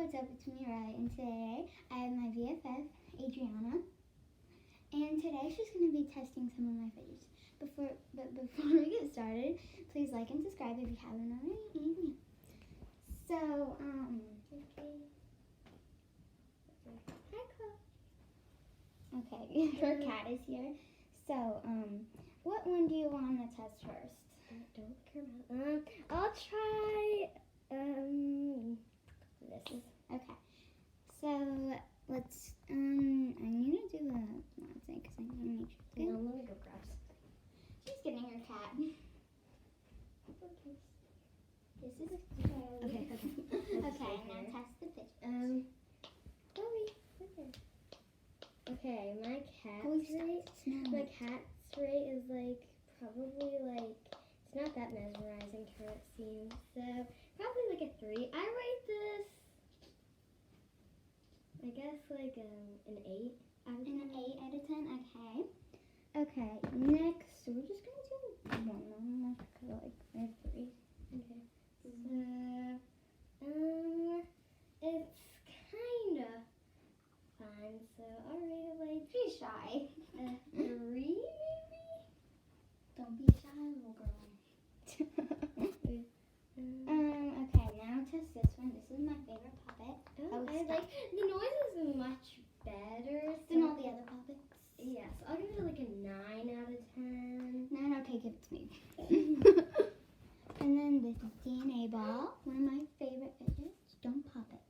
what's up? It's me, Riley, and today I have my BFF, Adriana, and today she's going to be testing some of my fidgets. Before we get started, please like and subscribe if you haven't already. So, okay, her cat is here. So, what one do you want to test first? I don't care about. I'll try this. Okay. So let's. I need to do a one thing because I need to make sure. Okay, let me go grab something. She's getting her cat. This is Okay. okay. Now test the fidget. Okay, my cat's rate. My cat's rate is probably it's not that mesmerizing how it seems. So probably a 3. I rate this, I guess an 8 out of 10. An 8 out of 10. Okay. Okay. Next, we're just gonna do one more because I have 3. Okay. So it's kind of fun. So I'll rate it She's shy. 3 maybe. Don't be shy, little girl. Okay, now test this one. This is my favorite puppet. Oh, I like the noise is much better than all the other puppets. Yes, I'll give it a 9 out of 10. 9, okay, give it to me. And then this DNA ball, one of my favorite fidgets. Don't pop it.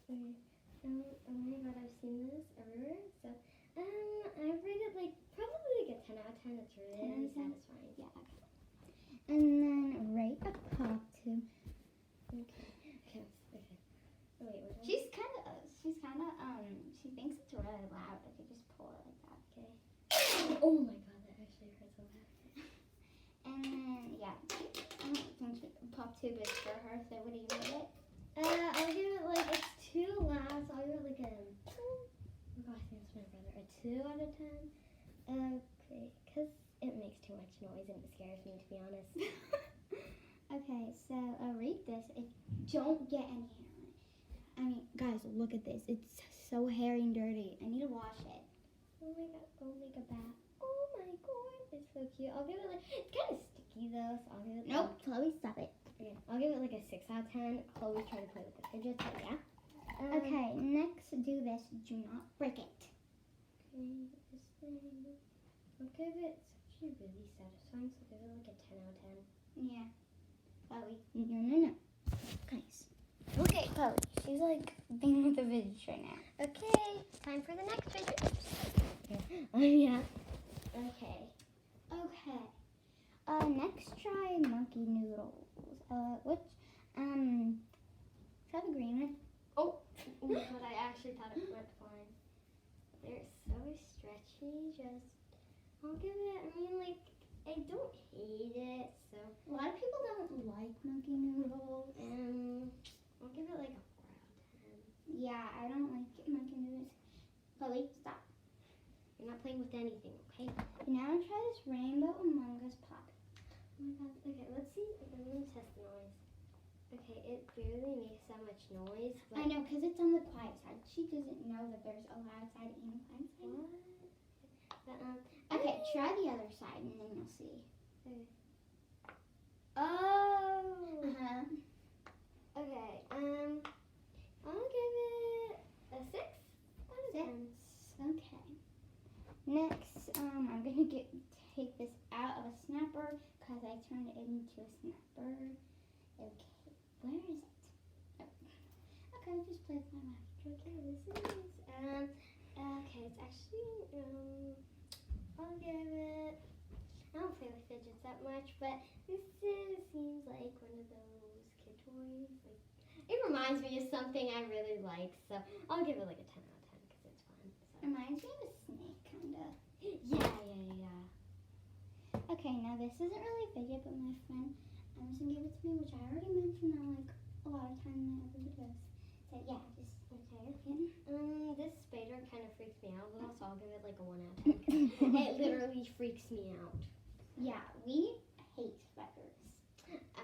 Okay. Oh my god, I've seen this everywhere. So, I rate it probably a 10 out of 10. It's really satisfying. Yeah, okay. And then rate a pop too. Okay. Oh, wait, what? She thinks it's really loud. I could just pull it like that. Okay. Oh my god, that actually hurts a lot. And then, yeah. I don't think pop tube is for her, so what do you rate it? I'll give it it's too loud, so I'll give it oh god, I think it's my brother. A 2 out of 10. Okay, because it makes too much noise and it scares me, to be honest. Okay, so rate this. Don't get any hair on it. I mean, guys, look at this. It's so hairy and dirty. I need to wash it. Oh my god, go make a bath. Oh my god, it's so cute. I'll give it it's kind of sticky though, so I'll give it Nope, Chloe, stop it. Okay, I'll give it a 6 out of 10. Chloe's trying to play with the fidgets, but yeah. Okay, next, do this. Do not break it. Okay, this thing. I'll give it, it's actually really satisfying, so I'll give it a 10 out of 10. Yeah. Chloe, no. Guys, look at Chloe. She's being with the fidgets right now. Okay, time for the next fidget. Oh yeah. Okay. Next try monkey noodles. Try the green one. Oh my god, I actually thought it went fine. They're so stretchy, I'll give it, I don't hate it, so. A lot of people don't like monkey noodles. I'll give it a 4 out of 10. Yeah, I don't like monkey noodles. Chloe, stop. You're not playing with anything, okay? Now try this Rainbow Among Us pop. Oh my god, okay, let's see. I'm going to test the noise. Okay, it barely makes that much noise. I know, because it's on the quiet side. She doesn't know that there's a loud side and a quiet side. What? Okay, try the other side and then you'll see. Okay. Oh! Okay, I'll give it a 6 out of 10. Okay. Next, I'm going to take this out of a snapper because I turned it into a snapper. Okay, where is it? Oh. Okay, just play with my mouth. Okay, this is, okay, it's actually, I'll give it, I don't play with fidgets that much, but this seems like one of those kid toys. It reminds me of something I really like, so I'll give it a 10 out of 10 because it's fun. So. Reminds me of a snake, kind of. Yeah. Okay, now this isn't really a fidget, but my friend Emerson gave it to me, which I already mentioned that a lot of time in my other videos. So yeah, just okay. Yeah. This spider kind of freaks me out, but also I'll give it a 1 out of 10 because it literally freaks me out. Yeah, we hate spiders. I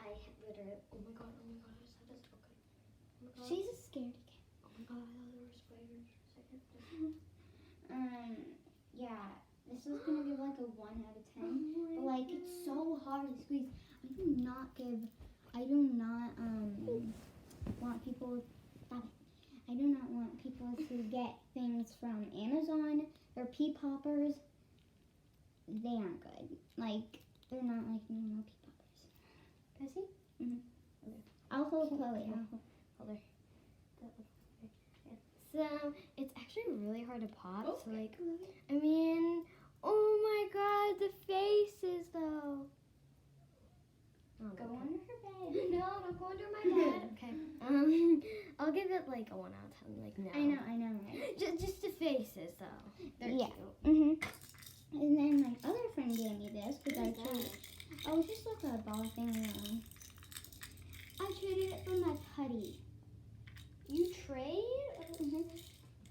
literally, oh my god, I just had to talk. Oh my god. She's a scaredy cat. Oh Oh my god, I thought there were spiders for a second. Yeah, this is gonna give like a 1 out of 10. But like, it's so hard to squeeze. I do not want people, stop it. I do not want people to get things from Amazon or pea poppers. They aren't good. Like, they're not like normal pea poppers. Can I see? Mhm. Okay. I'll hold Chloe. Okay. Hold her. So it's actually really hard to pop. So like, I mean, oh my god, the faces though. Oh, Go okay. under her bed. No, don't go under my bed. Okay. I'll give it like a 1 out of 10. Like no. I know, right? Just the faces though. They're Yeah. cute. And then my other friend gave me this because What I is traded. that? Oh, it's just like a ball thing. I traded it for my putty. You trade?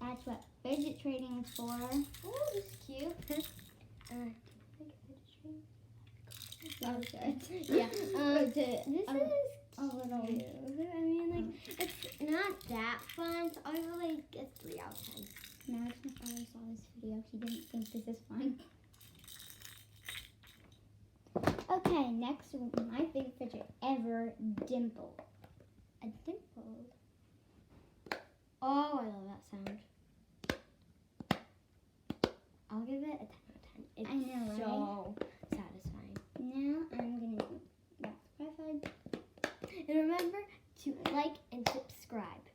That's what fidget trading is for. Oh, this is cute. That was good. Yeah. This This is a little. cute. I mean, like, it's not that fun. So I'll give it like a 3 out of 10. Now, if my father saw this video, he didn't think this is fun. Okay, next, my favorite fidget ever, Dimple. A dimple. Oh, I love that sound. I'll give it a 10 out of 10. It's I know, so satisfying. Now I'm gonna do that. And remember to like and subscribe.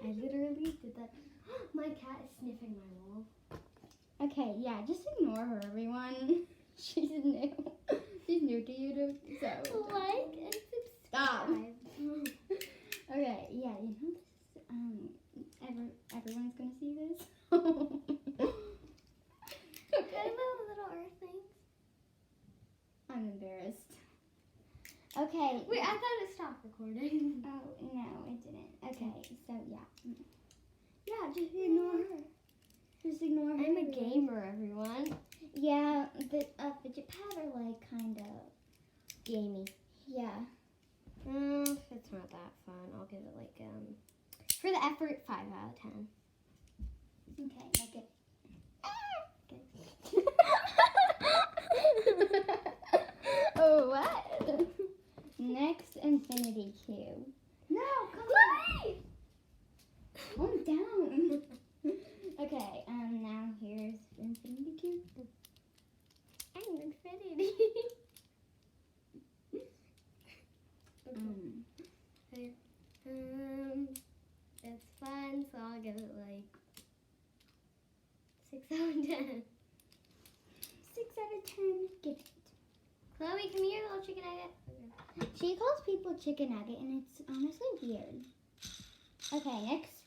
I literally did that. My cat is sniffing my wall. Okay, yeah, just ignore her, everyone. She's new. She's new to YouTube, so. Like and Stop. subscribe. Okay, yeah, you know this. Everyone's gonna see this. Can I have little earth things? I'm embarrassed. Okay. Wait, I thought it stopped recording. Oh no, it didn't. Okay, so yeah. Yeah, just ignore her. Just ignore her. I'm a gamer, everyone. Yeah, the fidget pad are like kind of Gamey. yeah. It's not that fun. I'll give it like for the effort 5 out of 10. Okay, like it. Okay. Oh, what? Next, infinity cube. No, come on. Calm down. Okay, now here's infinity cube. I'm infinity. It's fun, so I'll give it like 6 out of 10. 6 out of 10. Give it. Chloe, come here, little chicken nugget. She calls people chicken nugget, and it's honestly weird. Okay, next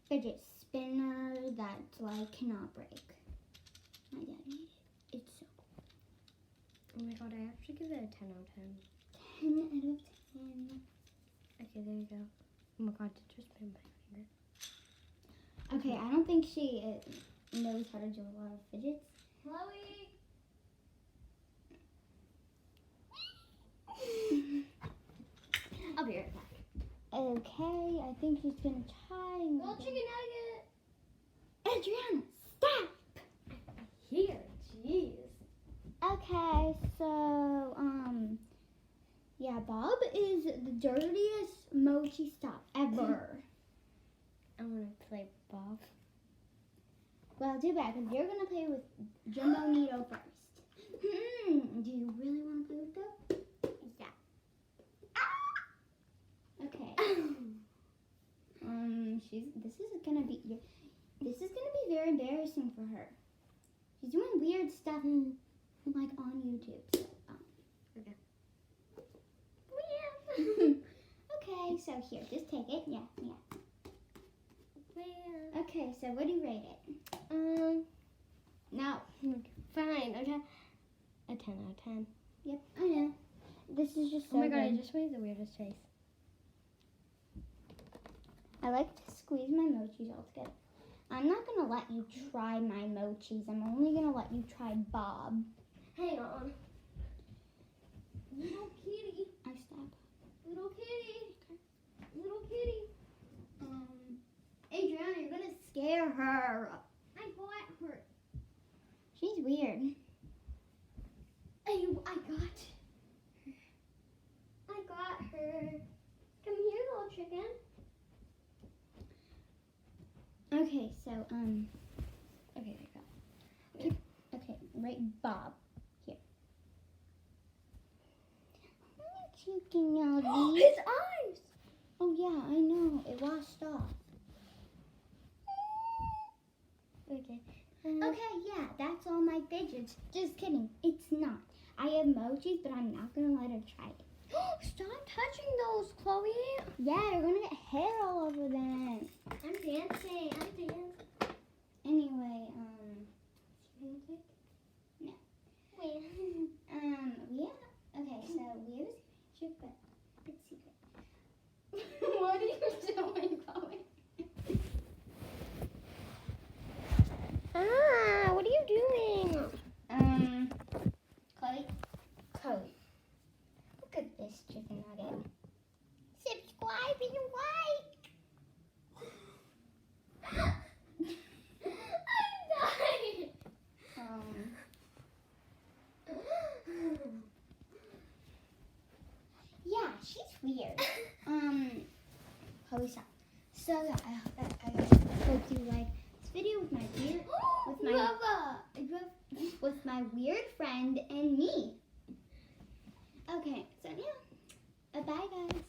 fidget spinner that like cannot break. My dad made it. It's so cool. Oh my god, I have to give it a 10 out of 10. 10 out of 10. Okay, there you go. Oh my god, it just bit my finger. Okay, I don't think she knows how to do a lot of fidgets. Chloe! I'll be right back. Okay, I think she's gonna try. Little chicken nugget! Adriana, stop! Here, jeez. Okay, so yeah, Bob is the dirtiest mochi stop ever. I'm gonna play Bob. Well, too bad, because you're gonna play with Jumbo Needle first. Do you really want to play with them? Yeah. Okay. This is gonna be very embarrassing for her. She's doing weird stuff like on YouTube. So, Okay. Okay, so here, just take it. Yeah. Well, Okay, so what do you rate it? no. Fine, okay. A 10 out of 10. Yep, I know. This is just so Oh my god, I good. just made the weirdest face. I like to squeeze my mochis all together. I'm not gonna let you try my mochis. I'm only gonna let you try Bob. Hang on. No kitty. I stop. again? Okay, so okay, there you go. Okay, right, Bob. Here. Chicken Oh, his eyes! Oh yeah, I know. It washed off. Okay. Okay, yeah, that's all my fidgets. Just kidding. It's not. I have emojis, but I'm not gonna let her try it. Stop touching those, Chloe. Yeah, you're gonna get hair all over them. I'm dancing. Anyway, Music? No. Wait. yeah. Okay, so we have a signature, but it's secret. What are you doing, Chloe? What are you doing? Chloe, code. Look at this chicken nugget. Subscribe and like. I'm dying. Yeah, she's weird. Chloe, stop. So yeah, I hope you like this video with my weird, with my weird friend and me. Okay, so yeah, bye guys.